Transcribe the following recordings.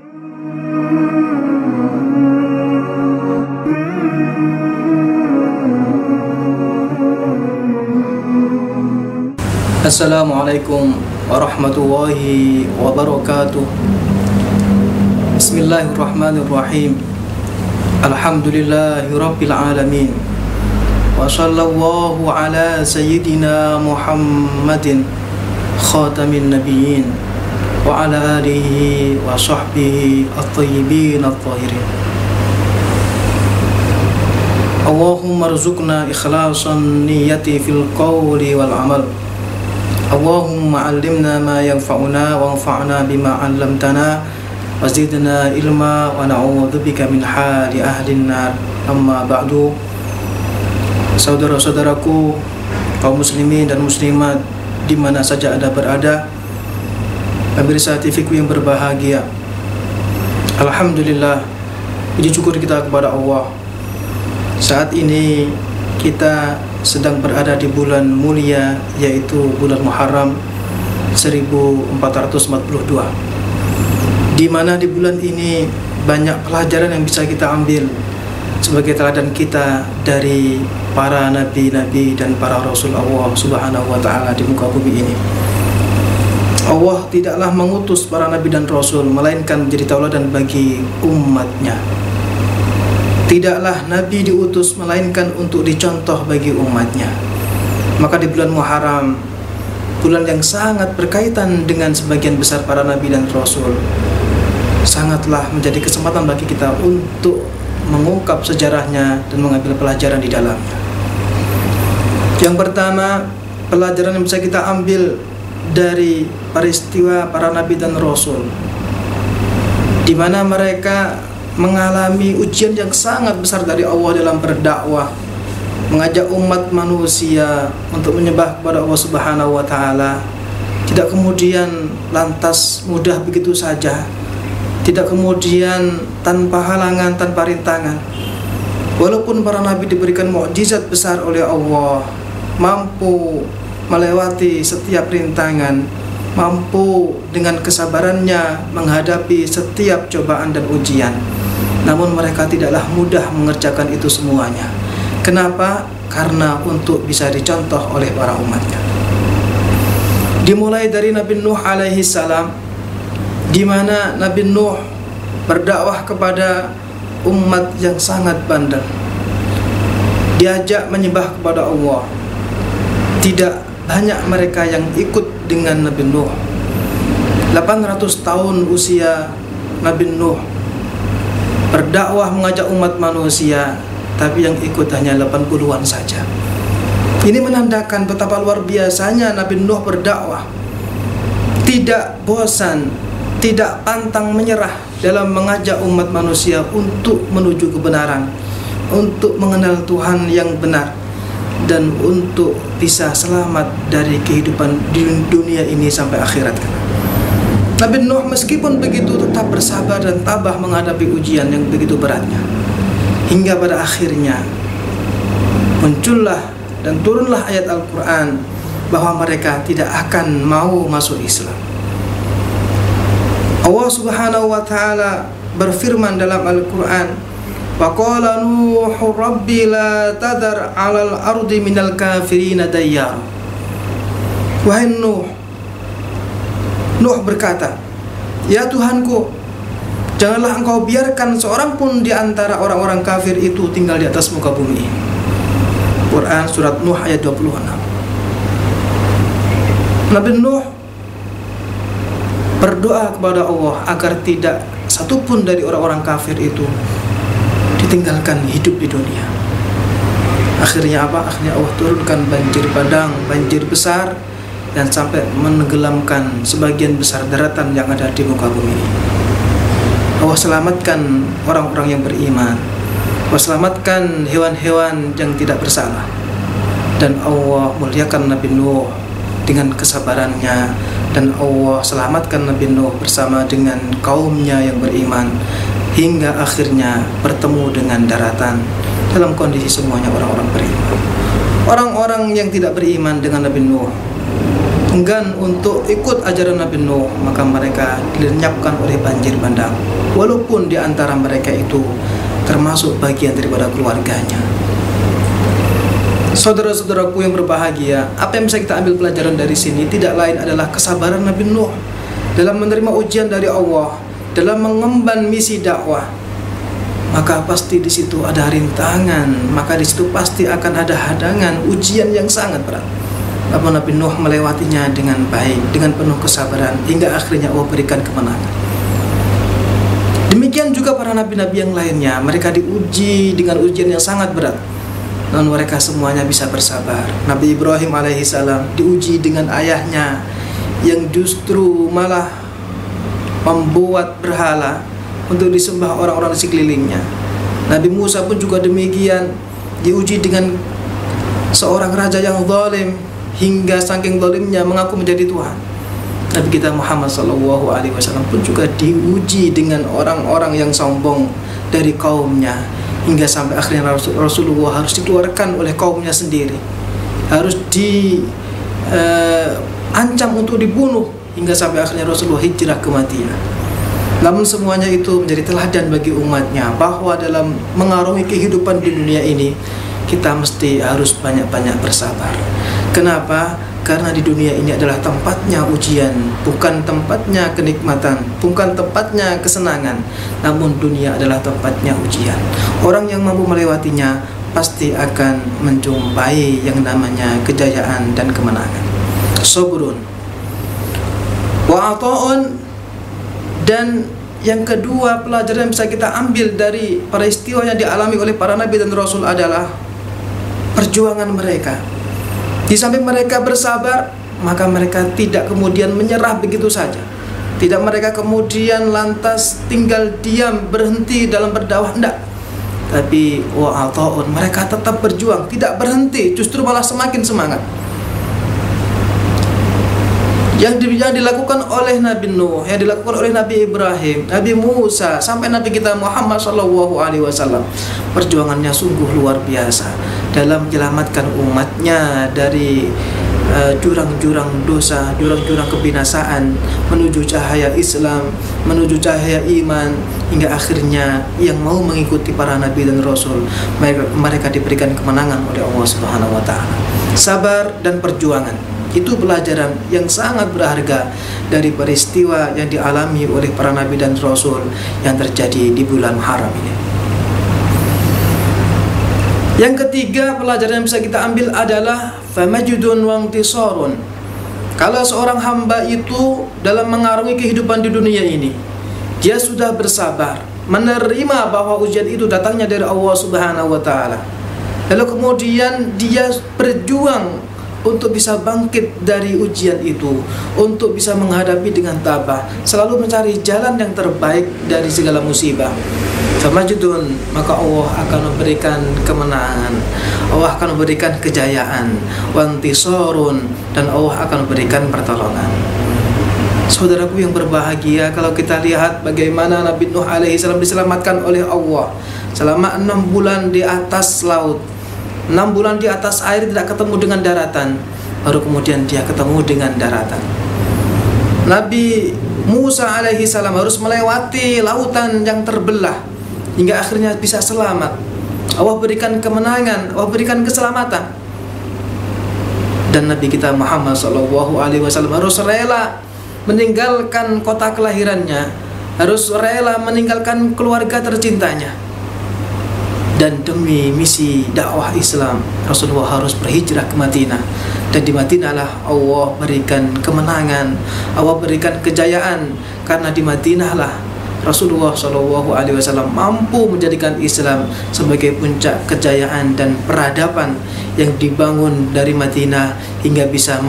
Assalamualaikum warahmatullahi wabarakatuh. Bismillahirrahmanirrahim. Alhamdulillahi rabbil alamin. Wa sallallahu ala sayyidina Muhammadin khatamin nabiyyin wa ala alihi wa sahbihi at-tayyibin at-tahirin. Allahumma rzuqna ikhlasan niyyati fil qawli wal amal. Allahumma 'allimna ma yanfa'una wanfa'na bima 'allamtana wazidna ilma wa na'udzubika min hali ahlin nar. Amma ba'du. Saudara-saudaraku kaum muslimin dan muslimat di mana saja Anda berada, pemirsa TV-ku yang berbahagia, alhamdulillah, puji syukur kita kepada Allah. Saat ini kita sedang berada di bulan mulia, yaitu bulan Muharram 1442, di mana di bulan ini banyak pelajaran yang bisa kita ambil sebagai teladan kita dari para nabi-nabi dan para rasul Allah Subhanahu wa ta'ala di muka bumi ini. Allah tidaklah mengutus para nabi dan rasul melainkan menjadi tauladan bagi umatnya. Tidaklah Nabi diutus melainkan untuk dicontoh bagi umatnya. Maka di bulan Muharram, bulan yang sangat berkaitan dengan sebagian besar para Nabi dan Rasul, sangatlah menjadi kesempatan bagi kita untuk mengungkap sejarahnya dan mengambil pelajaran di dalamnya. Yang pertama, pelajaran yang bisa kita ambil dari peristiwa para Nabi dan Rasul, di mana mereka mengalami ujian yang sangat besar dari Allah dalam berdakwah, mengajak umat manusia untuk menyembah kepada Allah Subhanahu wa ta'ala. Tidak kemudian lantas mudah begitu saja, tidak kemudian tanpa halangan, tanpa rintangan. Walaupun para nabi diberikan mukjizat besar oleh Allah, mampu melewati setiap rintangan, mampu dengan kesabarannya menghadapi setiap cobaan dan ujian, namun mereka tidaklah mudah mengerjakan itu semuanya. Kenapa? Karena untuk bisa dicontoh oleh para umatnya. Dimulai dari Nabi Nuh alaihi salam, di mana Nabi Nuh berdakwah kepada umat yang sangat bandel. Diajak menyembah kepada Allah. Tidak banyak mereka yang ikut dengan Nabi Nuh. 800 tahun usia Nabi Nuh berdakwah mengajak umat manusia, tapi yang ikut hanya 80-an saja. Ini menandakan betapa luar biasanya Nabi Nuh berdakwah, tidak bosan, tidak pantang menyerah dalam mengajak umat manusia untuk menuju kebenaran, untuk mengenal Tuhan yang benar, dan untuk bisa selamat dari kehidupan di dunia ini sampai akhirat. Nabi Nuh meskipun begitu tetap bersabar dan tabah menghadapi ujian yang begitu beratnya, hingga pada akhirnya muncullah dan turunlah ayat Al-Quran bahwa mereka tidak akan mau masuk Islam. Allah Subhanahu wa ta'ala berfirman dalam Al-Quran, wa qala Nuh rabbi la tadar 'alal ardi minal kafirina dayyar. Wahai Nuh berkata, ya Tuhanku, janganlah engkau biarkan seorang pun di antara orang-orang kafir itu tinggal di atas muka bumi ini. Quran surat Nuh ayat 26. Nabi Nuh berdoa kepada Allah agar tidak satupun dari orang-orang kafir itu ditinggalkan hidup di dunia. Akhirnya apa? Akhirnya Allah turunkan banjir bandang, banjir besar, dan sampai menenggelamkan sebagian besar daratan yang ada di muka bumi ini. Allah selamatkan orang-orang yang beriman, Allah selamatkan hewan-hewan yang tidak bersalah, dan Allah muliakan Nabi Nuh dengan kesabarannya, dan Allah selamatkan Nabi Nuh bersama dengan kaumnya yang beriman, hingga akhirnya bertemu dengan daratan dalam kondisi semuanya orang-orang beriman. Orang-orang yang tidak beriman dengan Nabi Nuh enggan untuk ikut ajaran Nabi Nuh, maka mereka dilenyapkan oleh banjir bandang, walaupun di antara mereka itu termasuk bagian daripada keluarganya. Saudara-saudaraku yang berbahagia, apa yang bisa kita ambil pelajaran dari sini tidak lain adalah kesabaran Nabi Nuh dalam menerima ujian dari Allah, dalam mengemban misi dakwah. Maka pasti di situ ada rintangan, maka di situ pasti akan ada hadangan, ujian yang sangat berat. Namun Nabi Nuh melewatinya dengan baik, dengan penuh kesabaran, hingga akhirnya Allah berikan kemenangan. Demikian juga para nabi-nabi yang lainnya, mereka diuji dengan ujian yang sangat berat, namun mereka semuanya bisa bersabar. Nabi Ibrahim alaihissalam diuji dengan ayahnya yang justru malah membuat berhala untuk disembah orang-orang di sekelilingnya. Nabi Musa pun juga demikian, diuji dengan seorang raja yang zalim, hingga saking zalimnya mengaku menjadi Tuhan. Nabi kita Muhammad SAW pun juga diuji dengan orang-orang yang sombong dari kaumnya, hingga sampai akhirnya Rasulullah harus dikeluarkan oleh kaumnya sendiri, harus diancam untuk dibunuh, hingga sampai akhirnya Rasulullah hijrah ke Madinah. Namun semuanya itu menjadi teladan bagi umatnya, bahwa dalam mengarungi kehidupan di dunia ini kita mesti harus banyak-banyak bersabar. Kenapa? Karena di dunia ini adalah tempatnya ujian, bukan tempatnya kenikmatan, bukan tempatnya kesenangan, namun dunia adalah tempatnya ujian. Orang yang mampu melewatinya pasti akan menjumpai yang namanya kejayaan dan kemenangan. Sabrun wa ata'un. Dan yang kedua pelajaran yang bisa kita ambil dari peristiwa yang dialami oleh para nabi dan rasul adalah perjuangan mereka. Di samping mereka bersabar, maka mereka tidak kemudian menyerah begitu saja. Tidak mereka kemudian lantas tinggal diam, berhenti dalam berdakwah, enggak. Tapi wa'ata'un, mereka tetap berjuang, tidak berhenti, justru malah semakin semangat. Yang dilakukan oleh Nabi Nuh, yang dilakukan oleh Nabi Ibrahim, Nabi Musa, sampai Nabi kita Muhammad SAW, perjuangannya sungguh luar biasa dalam menyelamatkan umatnya dari jurang-jurang dosa, jurang-jurang kebinasaan, menuju cahaya Islam, menuju cahaya iman, hingga akhirnya yang mau mengikuti para nabi dan rasul, mereka diberikan kemenangan oleh Allah Subhanahu wa taala. Sabar dan perjuangan itu pelajaran yang sangat berharga dari peristiwa yang dialami oleh para nabi dan rasul yang terjadi di bulan Muharram ini. Yang ketiga pelajaran yang bisa kita ambil adalah famajudun wa intisarun. Kalau seorang hamba itu dalam mengarungi kehidupan di dunia ini, dia sudah bersabar, menerima bahwa ujian itu datangnya dari Allah Subhanahu wa taala. Lalu kemudian dia berjuang untuk bisa bangkit dari ujian itu, untuk bisa menghadapi dengan tabah, selalu mencari jalan yang terbaik dari segala musibah. Famajidun, maka Allah akan memberikan kemenangan, Allah akan memberikan kejayaan, wantisorun, dan Allah akan memberikan pertolongan. Saudaraku yang berbahagia, kalau kita lihat bagaimana Nabi Nuh alaihissalam diselamatkan oleh Allah selama 6 bulan di atas laut, 6 bulan di atas air, tidak ketemu dengan daratan, baru kemudian dia ketemu dengan daratan. Nabi Musa alaihissalam harus melewati lautan yang terbelah hingga akhirnya bisa selamat. Allah berikan kemenangan, Allah berikan keselamatan. Dan Nabi kita Muhammad SAW harus rela meninggalkan kota kelahirannya, harus rela meninggalkan keluarga tercintanya. Dan demi misi dakwah Islam, Rasulullah harus berhijrah ke Madinah. Dan di Madinah lah Allah berikan kemenangan, Allah berikan kejayaan. Karena di Madinah lah Rasulullah SAW mampu menjadikan Islam sebagai puncak kejayaan dan peradaban yang dibangun dari Madinah hingga bisa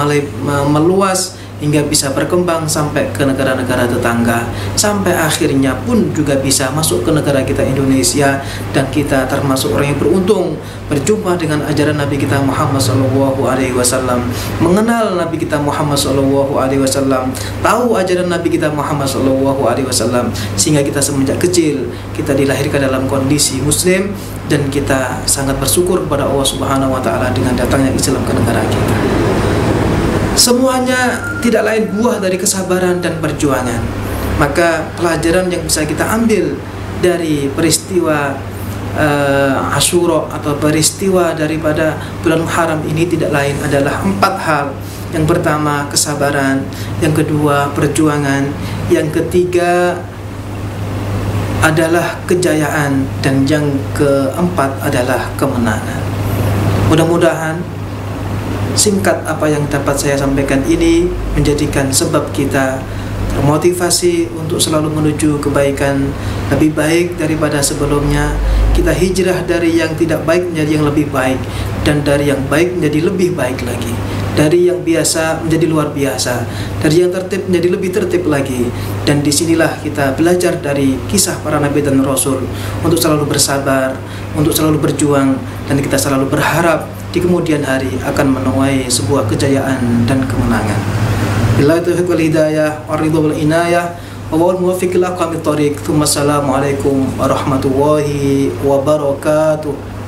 meluas, hingga bisa berkembang sampai ke negara-negara tetangga, sampai akhirnya pun juga bisa masuk ke negara kita Indonesia. Dan kita termasuk orang yang beruntung berjumpa dengan ajaran Nabi kita Muhammad SAW, mengenal Nabi kita Muhammad SAW, tahu ajaran Nabi kita Muhammad SAW, sehingga kita semenjak kecil kita dilahirkan dalam kondisi muslim, dan kita sangat bersyukur kepada Allah Subhanahu wa taala dengan datangnya Islam ke negara kita. Semuanya tidak lain buah dari kesabaran dan perjuangan. Maka pelajaran yang bisa kita ambil dari peristiwa Asyura atau peristiwa daripada bulan Muharram ini tidak lain adalah 4 hal. Yang pertama kesabaran, yang kedua perjuangan, yang ketiga adalah kejayaan, dan yang keempat adalah kemenangan. Mudah-mudahan singkat apa yang dapat saya sampaikan ini menjadikan sebab kita termotivasi untuk selalu menuju kebaikan lebih baik daripada sebelumnya. Kita hijrah dari yang tidak baik menjadi yang lebih baik, dan dari yang baik menjadi lebih baik lagi, dari yang biasa menjadi luar biasa, dari yang tertib menjadi lebih tertib lagi. Dan disinilah kita belajar dari kisah para nabi dan rasul untuk selalu bersabar, untuk selalu berjuang, dan kita selalu berharap di kemudian hari akan menuai sebuah kejayaan dan kemenangan. Billahi taufiq wal hidayah wa ridha wal inayah wa wal muwaffiq ila aqwamit thoriq. Assalamualaikum warahmatullahi wabarakatuh.